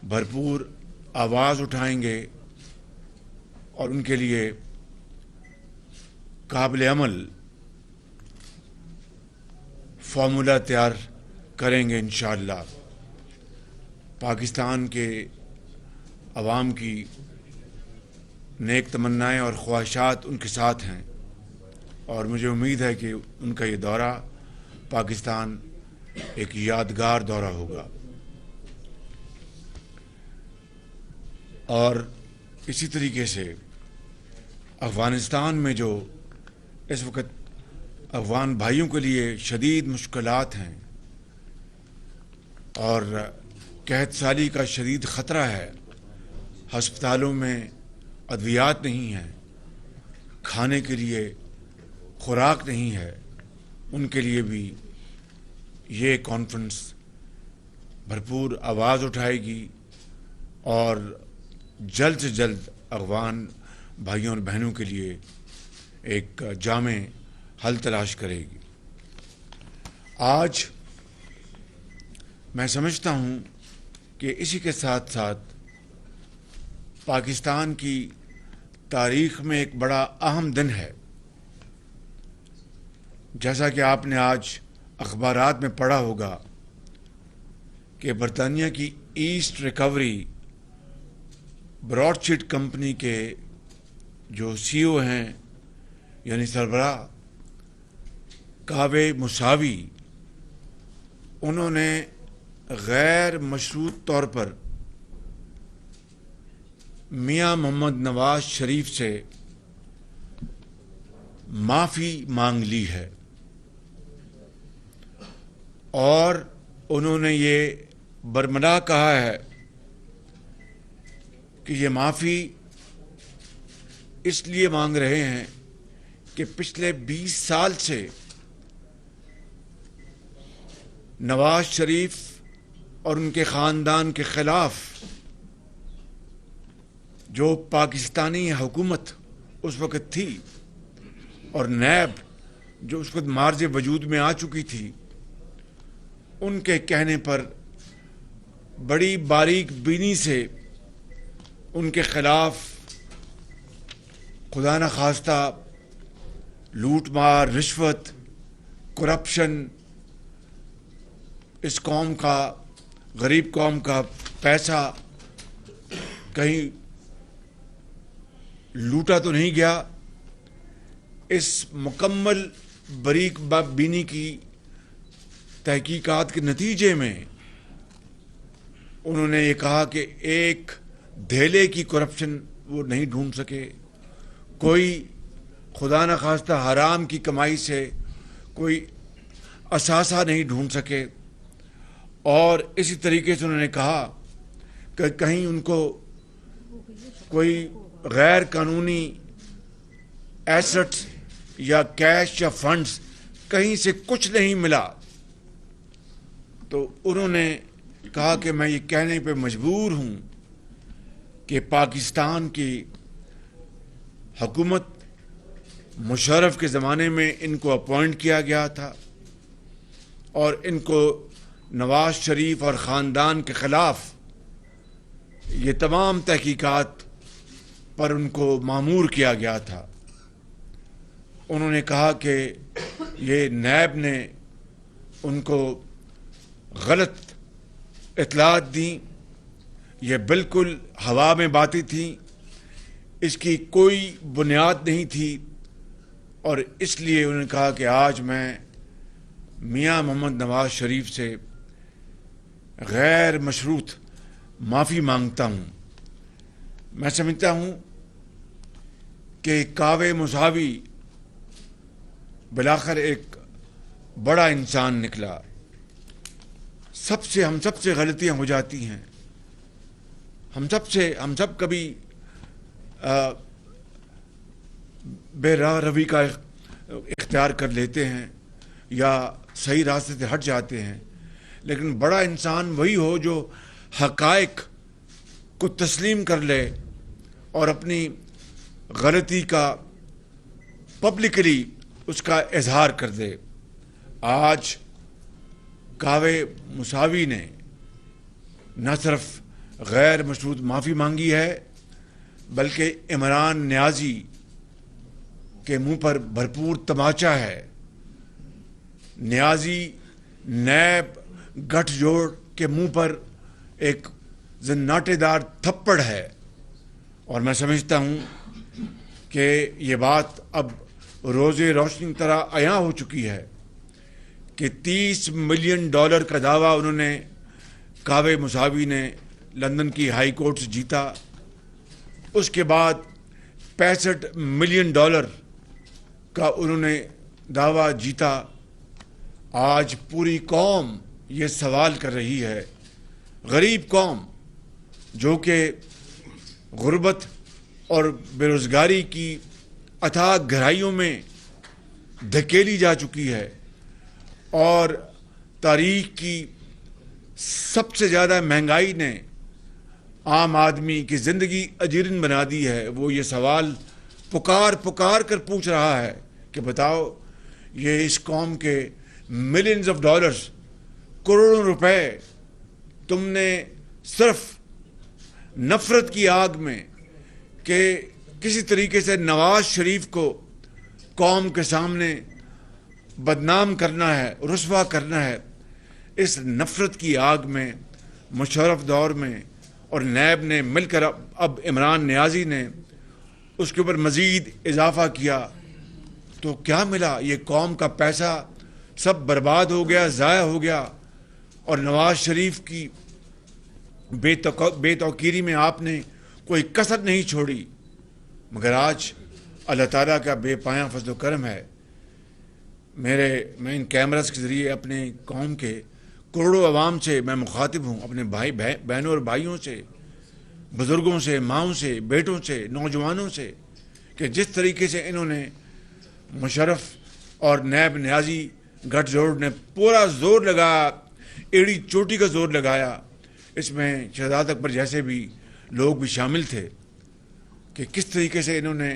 بھرپور آواز اٹھائیں گے اور ان کے لیے قابل عمل فارمولہ تیار کریں گے انشاءاللہ۔ پاکستان کے عوام کی نیک تمنائیں اور خواہشات ان کے ساتھ ہیں، اور مجھے امید ہے کہ ان کا یہ دورہ پاکستان ایک یادگار دورہ ہوگا۔ اور اسی طریقے سے افغانستان میں جو اس وقت افغان بھائیوں کے لیے شدید مشکلات ہیں اور قحط سالی کا شدید خطرہ ہے، ہسپتالوں میں ادویات نہیں ہیں، کھانے کے لیے خوراک نہیں ہے، ان کے لیے بھی یہ کانفرنس بھرپور آواز اٹھائے گی اور جلد سے جلد افغان بھائیوں اور بہنوں کے لیے ایک جامع حل تلاش کرے گی۔ آج میں سمجھتا ہوں کہ اسی کے ساتھ ساتھ پاکستان کی تاریخ میں ایک بڑا اہم دن ہے۔ جیسا کہ آپ نے آج اخبارات میں پڑھا ہوگا کہ برطانیہ کی asset recovery Broadsheet company کے جو سی او ہیں یعنی سربراہ کاوے موساوی، انہوں نے غیر مشروط طور پر میاں محمد نواز شریف سے معافی مانگ لی ہے، اور انہوں نے یہ برملا کہا ہے کہ یہ معافی اس لیے مانگ رہے ہیں کہ پچھلے 20 سال سے نواز شریف اور ان کے خاندان کے خلاف جو پاکستانی حکومت اس وقت تھی اور نیب جو اس وقت مارج وجود میں آ چکی تھی، ان کے کہنے پر بڑی باریک بینی سے ان کے خلاف خدا نخواستہ لوٹ مار، رشوت، کرپشن، اس قوم کا، غریب قوم کا پیسہ کہیں لوٹا تو نہیں گیا، اس مکمل باریک بینی کی تحقیقات کے نتیجے میں انہوں نے یہ کہا کہ ایک دھیلے کی کرپشن وہ نہیں ڈھونڈ سکے، کوئی خدا نخواستہ حرام کی کمائی سے کوئی اثاثہ نہیں ڈھونڈ سکے، اور اسی طریقے سے انہوں نے کہا کہ کہیں ان کو کوئی غیر قانونی ایسٹس یا کیش یا فنڈز کہیں سے کچھ نہیں ملا۔ تو انہوں نے کہا کہ میں یہ کہنے پہ مجبور ہوں کہ پاکستان کی حکومت مشرف کے زمانے میں ان کو اپوائنٹ کیا گیا تھا، اور ان کو نواز شریف اور خاندان کے خلاف یہ تمام تحقیقات پر ان کو مامور کیا گیا تھا۔ انہوں نے کہا کہ یہ نیب نے ان کو غلط اطلاعات دیں، یہ بالکل ہوا میں باتیں تھیں، اس کی کوئی بنیاد نہیں تھی، اور اس لیے انہوں نے کہا کہ آج میں میاں محمد نواز شریف سے غیر مشروط معافی مانگتا ہوں۔ میں سمجھتا ہوں کہ کاوے موساوی بالآخر ایک بڑا انسان نکلا۔ ہم سب سے غلطیاں ہو جاتی ہیں، ہم سب کبھی بے راہ روی کا اختیار کر لیتے ہیں یا صحیح راستے سے ہٹ جاتے ہیں، لیکن بڑا انسان وہی ہو جو حقائق کو تسلیم کر لے اور اپنی غلطی کا پبلکلی اس کا اظہار کر دے۔ آج کاوے موساوی نے نہ صرف غیر مشروط معافی مانگی ہے، بلکہ عمران نیازی کے منہ پر بھرپور تماچا ہے۔ نیازی نیب گٹھ جوڑ کے منہ پر ایک زناٹے دار تھپڑ ہے، اور میں سمجھتا ہوں کہ یہ بات اب روز روشنی کی طرح عیاں ہو چکی ہے کہ $30 ملین کا دعویٰ انہوں نے کاوے مساوی نے لندن کی ہائی کورٹ سے جیتا، اس کے بعد $65 ملین کا انہوں نے دعویٰ جیتا۔ آج پوری قوم یہ سوال کر رہی ہے، غریب قوم جو کہ غربت اور بے روزگاری کی اتھاہ گہرائیوں میں دھکیلی جا چکی ہے، اور تاریخ کی سب سے زیادہ مہنگائی نے عام آدمی کی زندگی اجیرن بنا دی ہے، وہ یہ سوال پکار کر پوچھ رہا ہے کہ بتاؤ، یہ اس قوم کے ملینز آف ڈالرز، کروڑوں روپے تم نے صرف نفرت کی آگ میں کہ کسی طریقے سے نواز شریف کو قوم کے سامنے بدنام کرنا ہے، رسوا کرنا ہے، اس نفرت کی آگ میں مشرف دور میں اور نیب نے مل کر اب عمران نیازی نے اس کے اوپر مزید اضافہ کیا، تو کیا ملا؟ یہ قوم کا پیسہ سب برباد ہو گیا، ضائع ہو گیا، اور نواز شریف کی بے توقیری میں آپ نے کوئی کسر نہیں چھوڑی۔ مگر آج اللہ تعالیٰ کا بے پایاں فضل و کرم ہے، میں ان کیمراز کے ذریعے اپنے قوم کے کروڑوں عوام سے میں مخاطب ہوں، اپنے بہنوں اور بھائیوں سے، بزرگوں سے، ماؤں سے، بیٹوں سے، نوجوانوں سے، کہ جس طریقے سے انہوں نے مشرف اور نیب نیازی گٹھ جوڑ نے پورا زور لگایا، ایڑی چوٹی کا زور لگایا، اس میں شہزاد اکبر جیسے بھی لوگ بھی شامل تھے، کہ کس طریقے سے انہوں نے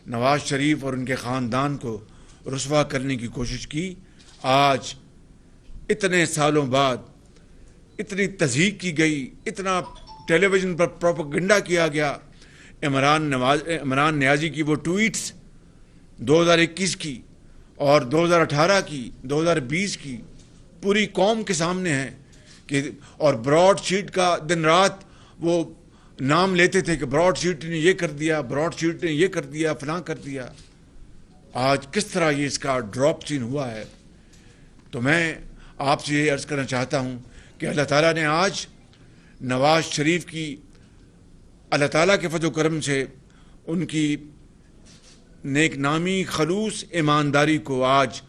نواز شریف اور ان کے خاندان کو رسوا کرنے کی کوشش کی۔ آج اتنے سالوں بعد اتنی تضحیق کی گئی، اتنا ٹیلی ویژن پر پروپیگنڈا کیا گیا، عمران نیازی کی وہ ٹویٹس 2021 کی اور 2018 کی، 2020 کی پوری قوم کے سامنے ہیں، کہ اور براڈ شیٹ کا دن رات وہ نام لیتے تھے کہ براڈ شیٹ نے یہ کر دیا، براڈ شیٹ نے یہ کر دیا، فلاں کر دیا۔ آج کس طرح یہ اس کا ڈراپ سین ہوا ہے۔ تو میں آپ سے یہ عرض کرنا چاہتا ہوں کہ اللہ تعالیٰ نے آج نواز شریف کی، اللہ تعالیٰ کے فضل و کرم سے ان کی نیک نامی، خلوص، ایمانداری کو آج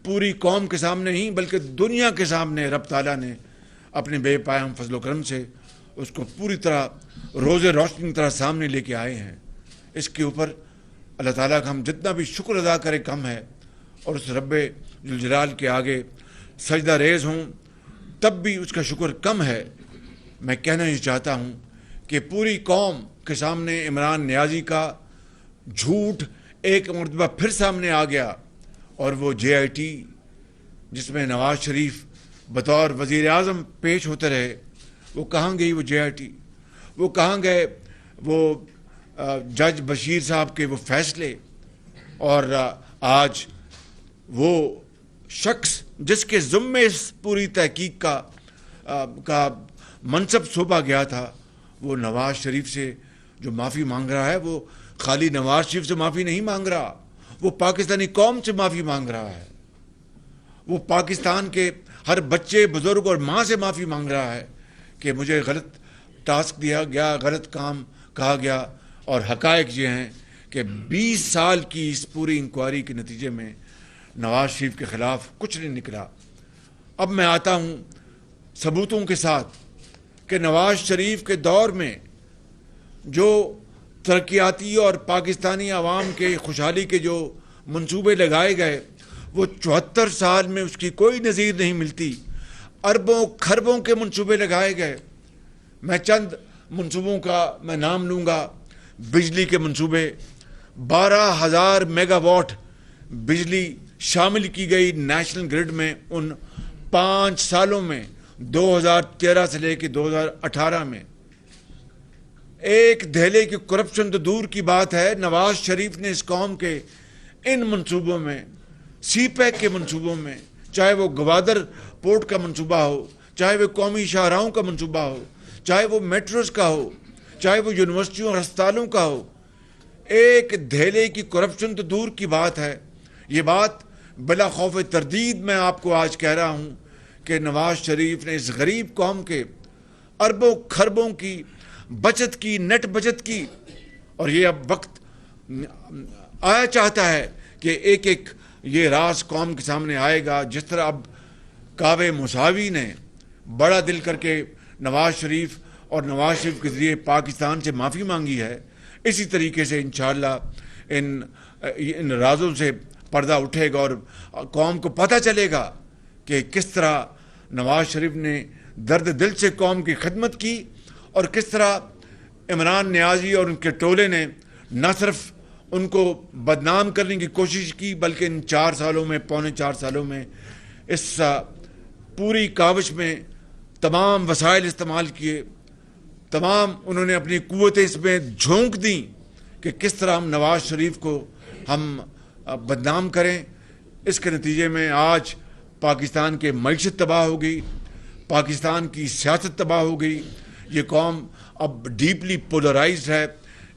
پوری قوم کے سامنے نہیں بلکہ دنیا کے سامنے رب تعالیٰ نے اپنے بے پایاں فضل و کرم سے اس کو پوری طرح روز روشنی کی طرح سامنے لے کے آئے ہیں۔ اس کے اوپر اللہ تعالیٰ کا ہم جتنا بھی شکر ادا کریں کم ہے، اور اس رب ذوالجلال کے آگے سجدہ ریز ہوں تب بھی اس کا شکر کم ہے۔ میں کہنا یہ چاہتا ہوں کہ پوری قوم کے سامنے عمران نیازی کا جھوٹ ایک مرتبہ پھر سامنے آ گیا، اور وہ JIT جس میں نواز شریف بطور وزیر اعظم پیش ہوتے رہے، وہ کہاں گئی وہ JIT؟ وہ کہاں گئے وہ جج بشیر صاحب کے وہ فیصلے؟ اور آج وہ شخص جس کے ذمے اس پوری تحقیق کا منصب سونپا گیا تھا، وہ نواز شریف سے جو معافی مانگ رہا ہے، وہ خالی نواز شریف سے معافی نہیں مانگ رہا، وہ پاکستانی قوم سے معافی مانگ رہا ہے، وہ پاکستان کے ہر بچے، بزرگ اور ماں سے معافی مانگ رہا ہے کہ مجھے غلط ٹاسک دیا گیا، غلط کام کہا گیا، اور حقائق یہ ہیں کہ 20 سال کی اس پوری انکوائری کے نتیجے میں نواز شریف کے خلاف کچھ نہیں نکلا۔ اب میں آتا ہوں ثبوتوں کے ساتھ کہ نواز شریف کے دور میں جو ترقیاتی اور پاکستانی عوام کے خوشحالی کے جو منصوبے لگائے گئے، وہ 74 سال میں اس کی کوئی نظیر نہیں ملتی۔ اربوں کھربوں کے منصوبے لگائے گئے۔ میں چند منصوبوں کا میں نام لوں گا۔ بجلی کے منصوبے، 12,000 میگا واٹ بجلی شامل کی گئی نیشنل گرڈ میں ان 5 سالوں میں، 2013 سے لے کے 2018 میں۔ ایک دھیلے کی کرپشن تو دور کی بات ہے، نواز شریف نے اس قوم کے ان منصوبوں میں، سی پیک کے منصوبوں میں، چاہے وہ گوادر پورٹ کا منصوبہ ہو، چاہے وہ قومی شاہراہوں کا منصوبہ ہو، چاہے وہ میٹروز کا ہو، چاہے وہ یونیورسٹیوں اور ہسپتالوں کا ہو، ایک دھیلے کی کرپشن تو دور کی بات ہے۔ یہ بات بلا خوف تردید میں آپ کو آج کہہ رہا ہوں کہ نواز شریف نے اس غریب قوم کے اربوں خربوں کی بچت کی، نیٹ بچت کی، اور یہ اب وقت آیا چاہتا ہے کہ ایک ایک یہ راز قوم کے سامنے آئے گا۔ جس طرح اب کعبے مساوی نے بڑا دل کر کے نواز شریف اور نواز شریف کے ذریعے پاکستان سے معافی مانگی ہے، اسی طریقے سے انشاءاللہ ان رازوں سے پردہ اٹھے گا اور قوم کو پتہ چلے گا کہ کس طرح نواز شریف نے درد دل سے قوم کی خدمت کی، اور کس طرح عمران نیازی اور ان کے ٹولے نے نہ صرف ان کو بدنام کرنے کی کوشش کی، بلکہ ان 4 سالوں میں، پونے 4 سالوں میں، اس پوری کاوش میں تمام وسائل استعمال کیے، تمام انہوں نے اپنی قوتیں اس میں جھونک دیں کہ کس طرح ہم نواز شریف کو ہم بدنام کریں۔ اس کے نتیجے میں آج پاکستان کے معیشت تباہ ہو گئی، پاکستان کی سیاست تباہ ہو گئی، یہ قوم اب ڈیپلی پولرائزڈ ہے،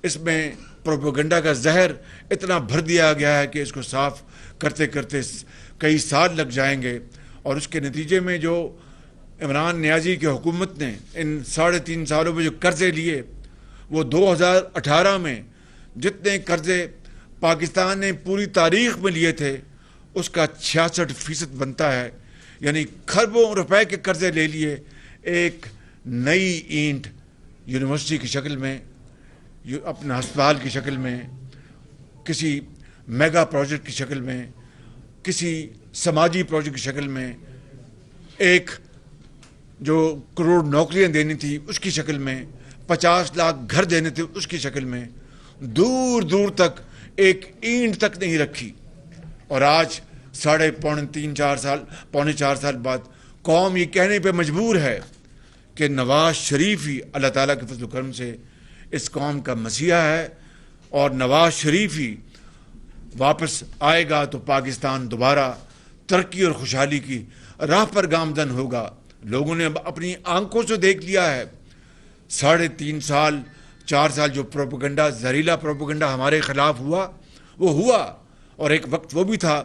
اس میں پروپیگنڈا کا زہر اتنا بھر دیا گیا ہے کہ اس کو صاف کرتے کرتے کئی سال لگ جائیں گے، اور اس کے نتیجے میں جو عمران نیازی کی حکومت نے ان 3.5 سالوں میں جو قرضے لیے، وہ 2018 میں جتنے قرضے پاکستان نے پوری تاریخ میں لیے تھے اس کا 66% بنتا ہے، یعنی کھربوں روپے کے قرضے لے لیے، ایک نئی اینٹ یونیورسٹی کی شکل میں، اپنے ہسپتال کی شکل میں، کسی میگا پروجیکٹ کی شکل میں، کسی سماجی پروجیکٹ کی شکل میں، ایک جو کروڑ نوکریاں دینی تھی اس کی شکل میں، 50 لاکھ گھر دینے تھے اس کی شکل میں، دور دور تک ایک اینٹ تک نہیں رکھی، اور آج پونے 4 سال بعد قوم یہ کہنے پہ مجبور ہے کہ نواز شریف ہی اللہ تعالیٰ کے فضل و کرم سے اس قوم کا مسیحا ہے، اور نواز شریف ہی واپس آئے گا تو پاکستان دوبارہ ترقی اور خوشحالی کی راہ پر گامزن ہوگا۔ لوگوں نے اب اپنی آنکھوں سے دیکھ لیا ہے، 3.5 سال 4 سال جو پروپیگنڈا، زہریلا پروپیگنڈا ہمارے خلاف ہوا، وہ ہوا، اور ایک وقت وہ بھی تھا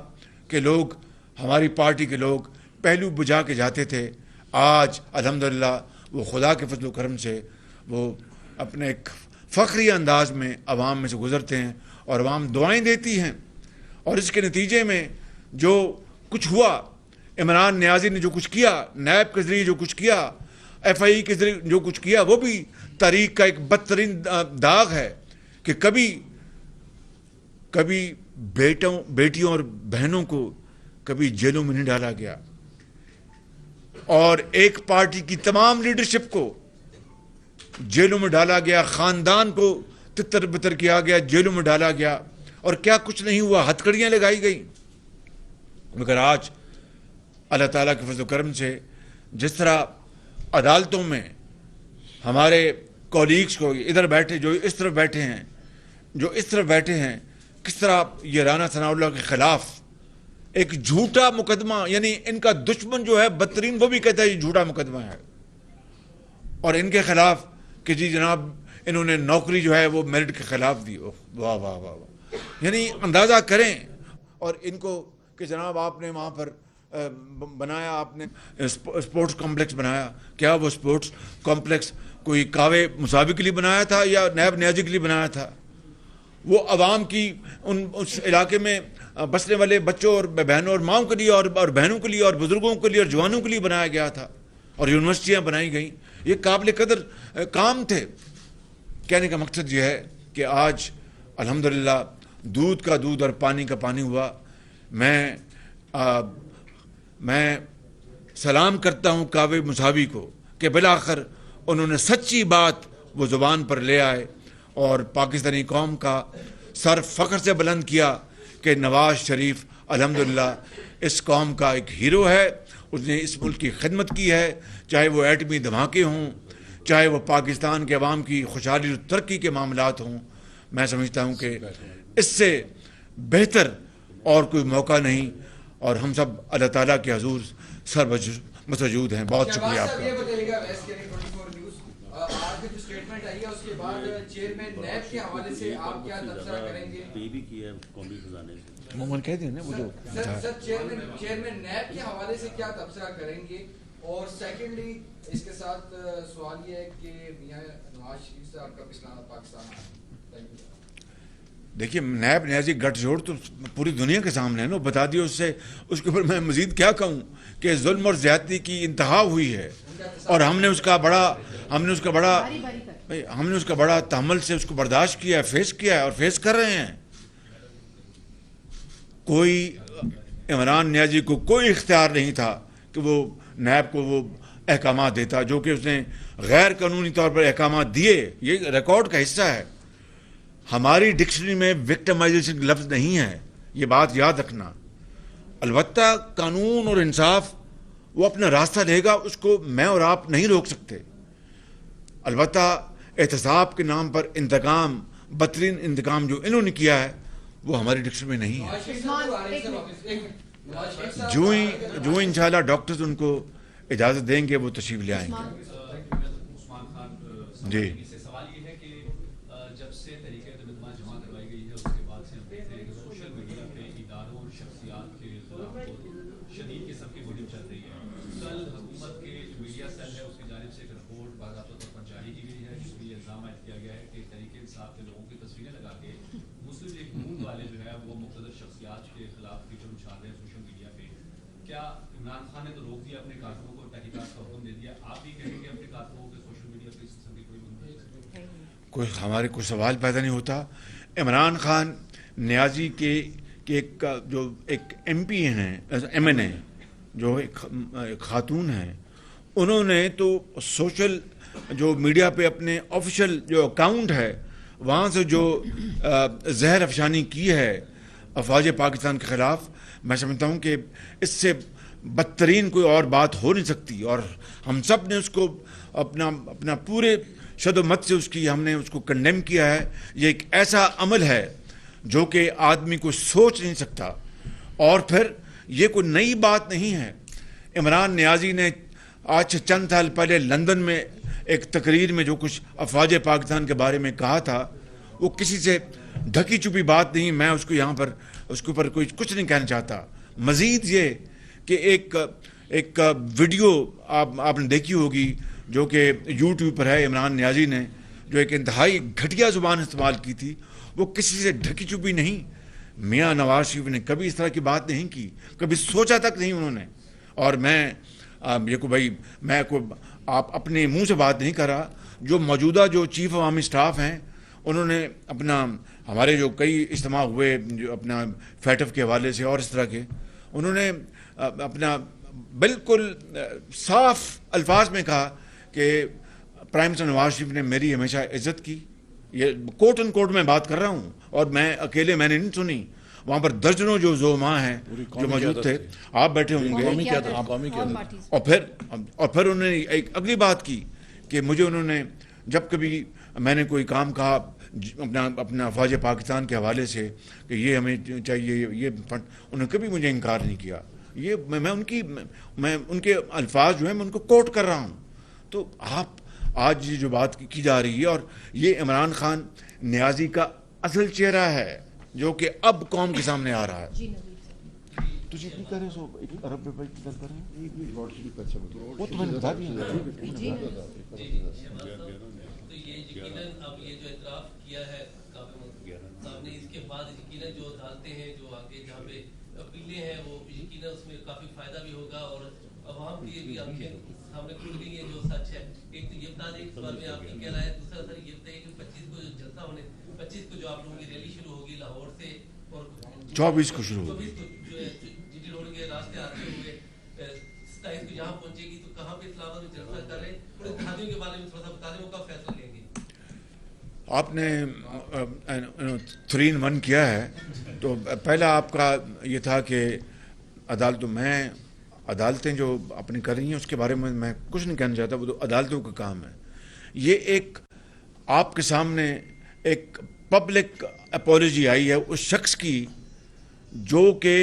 کہ لوگ، ہماری پارٹی کے لوگ پہلو بجھا کے جاتے تھے۔ آج الحمدللہ وہ خدا کے فضل و کرم سے وہ اپنے ایک فخری انداز میں عوام میں سے گزرتے ہیں، اور عوام دعائیں دیتی ہیں، اور اس کے نتیجے میں جو کچھ ہوا، عمران نیازی نے جو کچھ کیا، نیب کے ذریعے جو کچھ کیا، ایف آئی کے ذریعے جو کچھ کیا، وہ بھی تاریخ کا ایک بدترین داغ ہے کہ کبھی بیٹیوں اور بہنوں کو کبھی جیلوں میں نہیں ڈالا گیا، اور ایک پارٹی کی تمام لیڈرشپ کو جیلوں میں ڈالا گیا، خاندان کو تتر بتر کیا گیا، جیلوں میں ڈالا گیا، اور کیا کچھ نہیں ہوا، ہتھکڑیاں لگائی گئیں۔ مگر آج اللہ تعالیٰ کے فضل و کرم سے جس طرح عدالتوں میں ہمارے کولیگز کو ادھر بیٹھے، جو اس طرف بیٹھے ہیں، کس طرح یہ رانا ثناء اللہ کے خلاف ایک جھوٹا مقدمہ، یعنی ان کا دشمن جو ہے بدترین، وہ بھی کہتا ہے یہ جھوٹا مقدمہ ہے، اور ان کے خلاف کہ جی جناب انہوں نے نوکری جو ہے وہ میرٹ کے خلاف دی۔ واہ واہ واہ واہ، یعنی اندازہ کریں، اور ان کو کہ جناب آپ نے وہاں پر بنایا، آپ نے اسپورٹس کمپلیکس بنایا، کیا وہ اسپورٹس کمپلیکس کوئی کعبے مساوی کے لیے بنایا تھا یا نیب نیازی کے لیے بنایا تھا؟ وہ عوام کی اس علاقے میں بسنے والے بچوں اور بہنوں اور ماؤں کے لیے، اور بہنوں کے لیے، اور بزرگوں کے لیے، اور جوانوں کے لیے بنایا گیا تھا، اور یونیورسٹیاں بنائی گئیں، یہ قابل قدر کام تھے۔ کہنے کا مقصد یہ ہے کہ آج الحمدللہ دودھ کا دودھ اور پانی کا پانی ہوا۔ میں سلام کرتا ہوں کعبے مساوی کو کہ بالآخر انہوں نے سچی بات وہ زبان پر لے آئے، اور پاکستانی قوم کا سر فخر سے بلند کیا کہ نواز شریف الحمدللہ اس قوم کا ایک ہیرو ہے، اس نے اس ملک کی خدمت کی ہے، چاہے وہ ایٹمی دھماکے ہوں، چاہے وہ پاکستان کے عوام کی خوشحالی اور ترقی کے معاملات ہوں. میں سمجھتا ہوں کہ اس سے بہتر اور کوئی موقع نہیں, اور ہم سب اللہ تعالیٰ کے حضور سر مسجود ہیں. بہت شکریہ آپ کا. آج جو اسٹیٹمنٹ آئی ہے اس کے بعد چیئرمین نیب کے حوالے سے آپ کیا تبصرہ کریں گے؟ بھی کیا ہے قومی خزانے سے عموماً کہہ دیں نا وہ جو سر چیئرمین نیب کے حوالے سے کیا تبصرہ کریں گے؟ اور سیکنڈلی اس کے ساتھ سوال یہ ہے کہ میاں نواز شریف صاحب کا پاکستان آئے. دیکھیے نیب نیازی گٹھ جوڑ تو پوری دنیا کے سامنے ہے نا, بتا دیے اس سے, اس کے اوپر میں مزید کیا کہوں کہ ظلم اور زیادتی کی انتہا ہوئی ہے, اور ہم نے اس کا بڑا تحمل سے اس کو برداشت کیا ہے, فیس کیا ہے اور فیس کر رہے ہیں. کوئی عمران نیازی کو کوئی اختیار نہیں تھا کہ وہ نیب کو وہ احکامات دیتا جو کہ اس نے غیر قانونی طور پر احکامات دیے. یہ ریکارڈ کا حصہ ہے. ہماری ڈکشنری میں وکٹمائزیشن لفظ نہیں ہے, یہ بات یاد رکھنا. البتہ قانون اور انصاف وہ اپنا راستہ لے گا, اس کو میں اور آپ نہیں روک سکتے. البتہ احتساب کے نام پر انتقام, بدترین انتقام جو انہوں نے کیا ہے وہ ہماری ڈکشنری میں نہیں ہے. جو ہی انشاءاللہ ڈاکٹرز ان کو اجازت دیں گے وہ تشریف لے آئیں گے. جی سوال یہ ہے کہ جب سے طریقہ تبادلہ جمع کروائی گئی ہے اس کے بعد سے ہم دیکھتے ہیں کہ سوشل میڈیا پہ اداروں اور شخصیات کے خلاف شدید قسم کی مہم چل رہی ہے. کل حکومت کے جو میڈیا سیل ہے اس کی جانب سے ایک رپورٹ باضابطہ طور پر جاری کی گئی ہے جس میں یہ الزام عائد کیا گیا ہے کہ تحریک انصاف کے لوگوں کی تصویریں لگا کے مسلم لیگ نون والے جو ہے وہ مقتدر شخصیات کے خلاف کیچڑ اچھال رہے ہیں سوشل میڈیا پہ. کیا عمران خان نے تو روک دیا, اپنے کارکنوں کو تحقیقات کا حکم دے دیا, آپ بھی کہیں گے اپنے کارکنوں کے سوشل میڈیا پہ اس قسم کی کوئی ہمارے کوئی سوال پیدا نہیں ہوتا. عمران خان نیازی کے جو ایک ایم پی ہیں, ایم این اے جو ایک خاتون ہیں, انہوں نے تو سوشل جو میڈیا پہ اپنے آفیشیل جو اکاؤنٹ ہے وہاں سے جو زہر افشانی کی ہے افواج پاکستان کے خلاف, میں سمجھتا ہوں کہ اس سے بدترین کوئی اور بات ہو نہیں سکتی. اور ہم سب نے اس کو اپنا پورے شد و مت سے ہم نے اس کو کنڈیم کیا ہے. یہ ایک ایسا عمل ہے جو کہ آدمی کو سوچ نہیں سکتا. اور پھر یہ کوئی نئی بات نہیں ہے. عمران نیازی نے آج چند سال پہلے لندن میں ایک تقریر میں جو کچھ افواج پاکستان کے بارے میں کہا تھا وہ کسی سے ڈھکی چھپی بات نہیں. میں اس کو یہاں پر اس کے اوپر کچھ نہیں کہنا چاہتا. مزید یہ کہ ایک ویڈیو آپ نے دیکھی ہوگی جو کہ یوٹیوب پر ہے, عمران نیازی نے جو ایک انتہائی گھٹیا زبان استعمال کی تھی, وہ کسی سے ڈھکی چھپی نہیں. میاں نواز شریف نے کبھی اس طرح کی بات نہیں کی, کبھی سوچا تک نہیں انہوں نے. اور میں آپ اپنے منہ سے بات نہیں کر رہا. جو موجودہ جو چیف عوامی اسٹاف ہیں انہوں نے ہمارے جو کئی اجتماع ہوئے جو اپنا فیٹف کے حوالے سے اور اس طرح کے, انہوں نے اپنا بالکل صاف الفاظ میں کہا کہ پرائم منسٹر نواز شریف نے میری ہمیشہ عزت کی. یہ کوٹ ان کوٹ میں بات کر رہا ہوں, اور میں اکیلے میں نے نہیں سنی, وہاں پر درجنوں جو زعماء ہیں جو موجود تھے, آپ بیٹھے ہوں گے. اور پھر انہوں نے ایک اگلی بات کی کہ مجھے انہوں نے جب کبھی میں نے کوئی کام کہا اپنا افواج پاکستان کے حوالے سے کہ یہ ہمیں چاہیے یہ فنڈ, انہوں نے کبھی مجھے انکار نہیں کیا. یہ میں ان کے الفاظ جو ہیں میں ان کو کوٹ کر رہا ہوں. تو آپ آج یہ جو بات کی جا رہی ہے, اور یہ عمران خان نیازی کا اصل چہرہ ہے جو کہ اب قوم کے سامنے آ رہا ہے. وہ تو میں نے بتا دیا. اب یہ جو اعتراف کیا ہے صاحب نے, اس کے بعد یقیناً جو عدالتیں ہیں جو آگے جہاں پہ اپیلیں ہیں وہ یقیناً اس میں کافی فائدہ بھی ہوگا, اور عوام کی بھی آنکھیں سامنے کھل گئی ہیں جو سچ ہے. ایک تو یہ بتا دیں اس بارے میں آپ کی کیا رائے ہے. دوسرا سر یہ بتائیے کہ 25 کو جو جلسہ ہونے 25 کو جو آپ لوگوں کی ریلی شروع ہوگی لاہور سے, اور 24 کو شروع ہوگی, 24 کو جو جی روڈ کے راستے آتے ہوئے 27 کو جہاں پہنچے گی, تو کہاں پہ اسلام آباد میں جلسہ کر رہے ہیں, اور اتحادیوں کے بارے میں تھوڑا سا بتا دیں وہ کب فیصلہ لیں گے. آپ نے 3 in 1 کیا ہے. تو پہلا آپ کا یہ تھا کہ عدالتیں جو اپنی کر رہی ہیں اس کے بارے میں کچھ نہیں کہنا چاہتا, وہ تو عدالتوں کا کام ہے. یہ ایک آپ کے سامنے ایک پبلک اپولوجی آئی ہے اس شخص کی جو کہ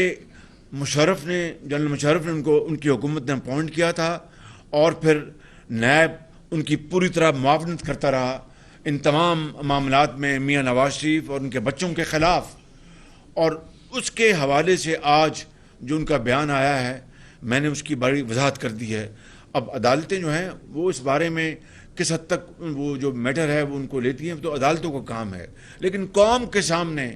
جنرل مشرف نے ان کی حکومت نے اپوائنٹ کیا تھا، اور پھر نیب ان کی پوری طرح معاونت کرتا رہا ان تمام معاملات میں میاں نواز شریف اور ان کے بچوں کے خلاف. اور اس کے حوالے سے آج جو ان کا بیان آیا ہے میں نے اس کی بڑی وضاحت کر دی ہے. اب عدالتیں جو ہیں وہ اس بارے میں کس حد تک وہ جو میٹر ہے وہ ان کو لیتی ہیں تو عدالتوں کا کام ہے، لیکن قوم کے سامنے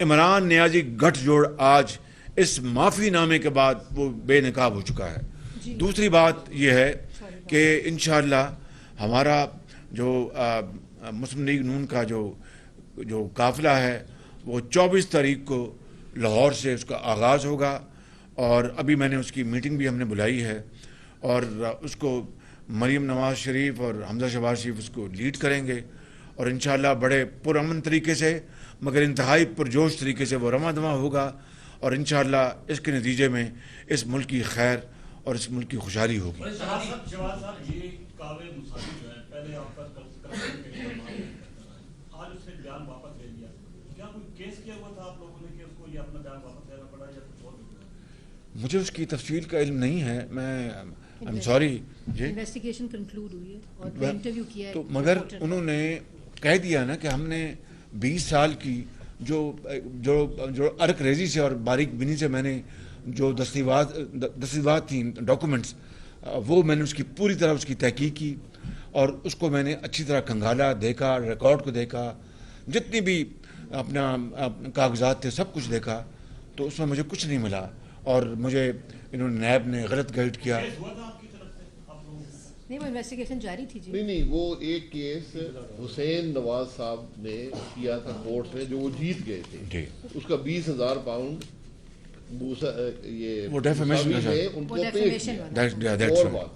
عمران نیازی گٹھ جوڑ آج اس معافی نامے کے بعد وہ بے نقاب ہو چکا ہے. دوسری بات یہ ہے کہ انشاءاللہ ہمارا جو مسلم لیگ نون کا جو قافلہ ہے وہ 24 تاریخ کو لاہور سے اس کا آغاز ہوگا، اور ابھی میں نے اس کی میٹنگ بھی ہم نے بلائی ہے، اور اس کو مریم نواز شریف اور حمزہ شہباز شریف اس کو لیڈ کریں گے، اور انشاءاللہ بڑے پرامن طریقے سے مگر انتہائی پرجوش طریقے سے وہ رواں دواں ہوگا، اور انشاءاللہ اس کے نتیجے میں اس ملک کی خیر اور اس ملک کی خوشحالی ہوگی. جواز صاحب یہ کاوے مساوی جو ہے پہلے آپ کا آج اس نے بیان واپس لے لیا، کیا کوئی کیس کیا ہوا تھا آپ لوگوں نے کہ اس کو یہ اپنا بیان واپس لینا پڑا یا کچھ اور؟ مجھے اس کی تفصیل کا علم نہیں ہے، میں سوری جی. انویسٹیگیشن کنکلوڈ ہوئی ہے اور انٹرویو کیا ہے، تو مگر انہوں نے کہہ دیا نا کہ ہم نے 20 سال کی جو ارک ریزی سے اور باریک بینی سے میں نے جو دستاویزات تھیں ڈاکومنٹس، وہ میں نے اس کی پوری طرح اس کی تحقیق کی، اور اس کو میں نے اچھی طرح کھنگالا، دیکھا، ریکارڈ کو دیکھا، جتنی بھی اپنا کاغذات تھے سب کچھ دیکھا، تو اس میں مجھے کچھ نہیں ملا، اور مجھے انہوں نے نیب نے غلط گائیڈ کیا. نہیں وہ انویسٹیگیشن جاری تھی جی. نہیں وہ ایک کیس حسین نواز صاحب نے کیا تھا کورٹ میں جو وہ جیت گئے تھے، اس کا 20,000 پاؤنڈ یہ وہ ڈیفیمیشن کا ان کو پے کیا. اور بات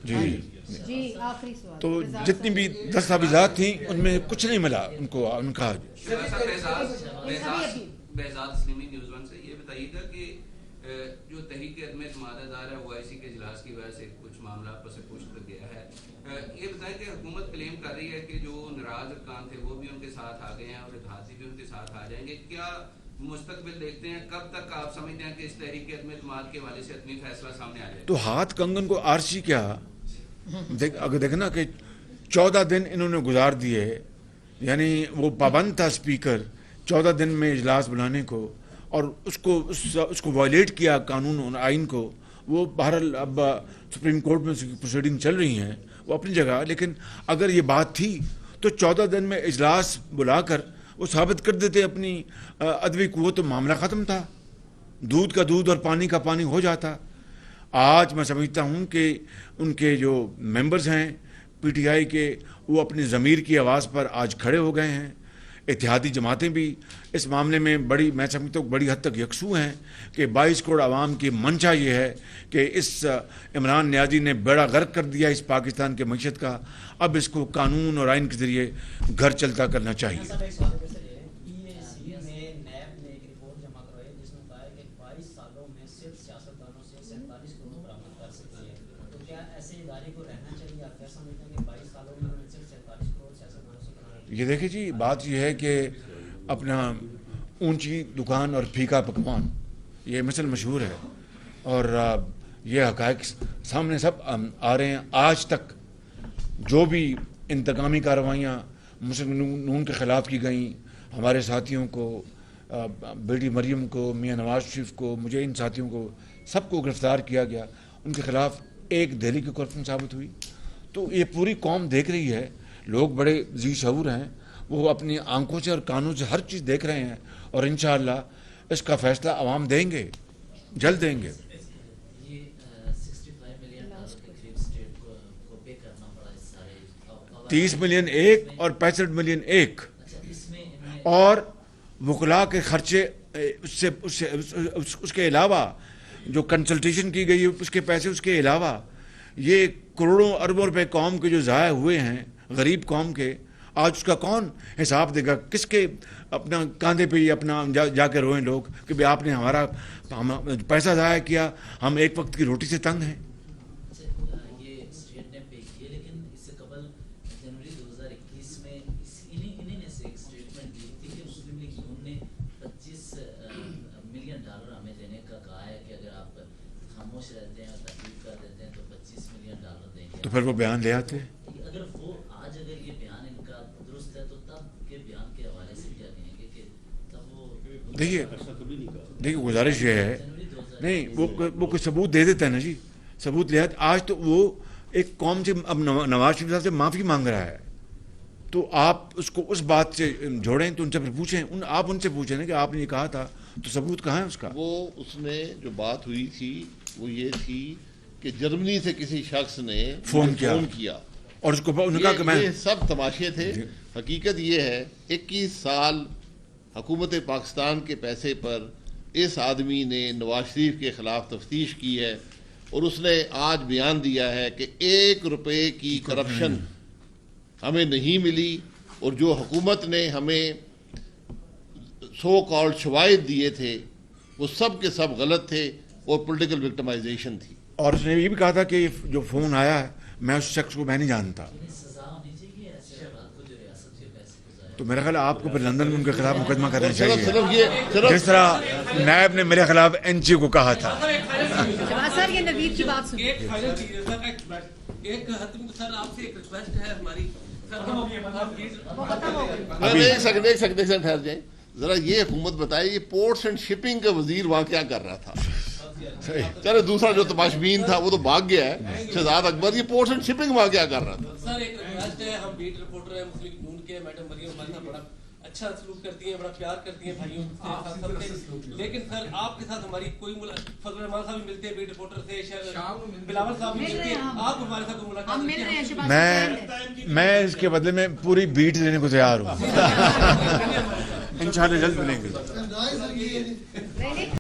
جی آخری سوال. تو جتنی بھی دستاویزات تھیں ان میں کچھ نہیں ملا ان کو. ان کا بہزاد اسلامی نیوز ون سے یہ بتائیے گا کہ جو تحریک عدم اعتماد دار ہے وہ OIC کے اجلاس کی وجہ سے کچھ معاملات پر سے پوچھ گیا ہے، یہ بتائیں کہ حکومت کلیم کر رہی ہے کہ جو ناراض ارکان تھے وہ بھی ان کے ساتھ آ گئے ہیں اور اتحادی بھی ان کے ساتھ آ جائیں گے، کیا مستقبل دیکھتے ہیں کب تک آپ سمجھتے ہیں کہ اس تحریک عدم اعتماد کے حوالے سے حتمی فیصلہ سامنے آ جائے؟ تو ہاتھ کنگن کو آرسی کیا اگر دیکھنا کہ 14 دن انہوں نے گزار دیے، یعنی وہ پابند تھا اسپیکر 14 دن میں اجلاس بلانے کو، اور اس کو وائلیٹ کیا قانون اور آئین کو. وہ بہرحال اب سپریم کورٹ میں پروسیڈنگ چل رہی ہیں وہ اپنی جگہ، لیکن اگر یہ بات تھی تو 14 دن میں اجلاس بلا کر وہ ثابت کر دیتے اپنی عدوی قوت، تو معاملہ ختم تھا، دودھ کا دودھ اور پانی کا پانی ہو جاتا. آج میں سمجھتا ہوں کہ ان کے جو ممبرز ہیں PTI کے وہ اپنی ضمیر کی آواز پر آج کھڑے ہو گئے ہیں. اتحادی جماعتیں بھی اس معاملے میں میں سمجھتا ہوں بڑی حد تک یکسو ہیں کہ 22 کروڑ عوام کی منشا یہ ہے کہ اس عمران نیازی نے بیڑا غرق کر دیا اس پاکستان کے معیشت کا، اب اس کو قانون اور آئین کے ذریعے گھر چلتا کرنا چاہیے. یہ دیکھیں جی بات یہ ہے کہ اپنا اونچی دکان اور پھیکا پکوان یہ مثل مشہور ہے، اور یہ حقائق سامنے سب آ رہے ہیں. آج تک جو بھی انتقامی کارروائیاں مسلم نون کے خلاف کی گئیں، ہمارے ساتھیوں کو، بیٹی مریم کو، میاں نواز شریف کو، مجھے ان ساتھیوں کو سب کو گرفتار کیا گیا، ان کے خلاف ایک دہلی کی کرپشن ثابت ہوئی. تو یہ پوری قوم دیکھ رہی ہے، لوگ بڑے ذی شعور ہیں، وہ اپنی آنکھوں سے اور کانوں سے ہر چیز دیکھ رہے ہیں، اور انشاءاللہ اس کا فیصلہ عوام دیں گے، جلد دیں گے. 30 ملین ایک اور 65 ملین ایک، اور وکلاء کے خرچے اس کے علاوہ جو کنسلٹیشن کی گئی اس کے پیسے، اس کے علاوہ یہ کروڑوں اربوں روپے قوم کے جو ضائع ہوئے ہیں، غریب قوم کے، آج اس کا کون حساب دے گا؟ کس کے اپنا کاندھے پہ ہی اپنا جا کے روئیں لوگ کہ بھئی آپ نے ہمارا پیسہ ضائع کیا، ہم ایک وقت کی روٹی سے تنگ ہیں. یہ اسٹیٹ نے پے کیے، لیکن نے انہیں نے سے ایک اسٹیٹمنٹ دی تھی کہ مسلم لیگ نون نے $25 ملین ہمیں دینے کا کہا ہے کہ اگر آپ خاموش رہتے ہیں اور تقریر کر دیتے ہیں تو $25 ملین دیں گے. تو پھر وہ بیان لے آتے. اگر وہ آج اگر یہ بیان ان کا درست ہے تو تب کے بیان کے حوالے سے کیا کہیں گے کہ تب وہ دیکھیے گزارش یہ ہے نہیں وہ کوئی ثبوت دے دیتا ہے نا جی, ثبوت لے. آج تو وہ ایک قوم سے اب نواز شریف صاحب سے معافی مانگ رہا ہے, تو آپ اس کو اس بات سے جوڑیں تو ان سے پھر پوچھیں, آپ ان سے پوچھیں نا کہ آپ نے یہ کہا تھا تو ثبوت کہاں ہے اس کا. وہ اس نے جو بات ہوئی تھی وہ یہ تھی کہ جرمنی سے کسی شخص نے فون کیا اور اس کو انہوں نے کہا کہ میں یہ سب تماشے تھے. حقیقت یہ ہے 21 سال حکومت پاکستان کے پیسے پر اس آدمی نے نواز شریف کے خلاف تفتیش کی ہے, اور اس نے آج بیان دیا ہے کہ $1 کی کرپشن ہمیں نہیں ملی, اور جو حکومت نے ہمیں سو کالڈ شواہد دیے تھے وہ سب کے سب غلط تھے اور پولیٹیکل وکٹمائزیشن تھی. اور اس نے یہ بھی کہا تھا کہ جو فون آیا ہے میں اس شخص کو میں نہیں جانتا. تو میرا خیال ہے آپ کو پھر لندن میں ان کے خلاف مقدمہ کرنا چاہیے جس طرح نائب نے میرے خلاف NGO کو کہا تھا. سر یہ نوید کی بات سنیں. ایک فائنل چیز ہے سر, ایک حتمی سر آپ سے ایک ریکویسٹ ہے ہماری ایک سیکنڈ ٹھہر جائیں ذرا. یہ حکومت بتائے یہ پورٹس اینڈ شپنگ کا وزیر وہاں کیا کر رہا تھا؟ چلے دوسرا جو تماشبین تھا وہ تو بھاگ گیا ہے, شہزاد اکبر. یہ پورٹس اینڈ شپنگ وہاں کیا کر رہا تھا؟ سر ایک ریکویسٹ ہے, ہم بیٹ رپورٹر ہیں مسلم لیگ نون کے, میڈم مریم ہمارے ساتھ بڑا اچھا سلوک کرتی ہیں, بڑا پیار کرتی ہیں بھائیوں سے, لیکن سر آپ کے ساتھ ہماری کوئی فضل الرحمان صاحب بھی ملتے ہیں بیٹ رپورٹر سے, بلاول صاحب بھی ملتے ہیں, آپ ہمارے ساتھ کوئی ملاقات میں اس کے بدلے میں پوری بیٹ دینے کو تیار ہوں. انشاءاللہ جلد ملیں گے.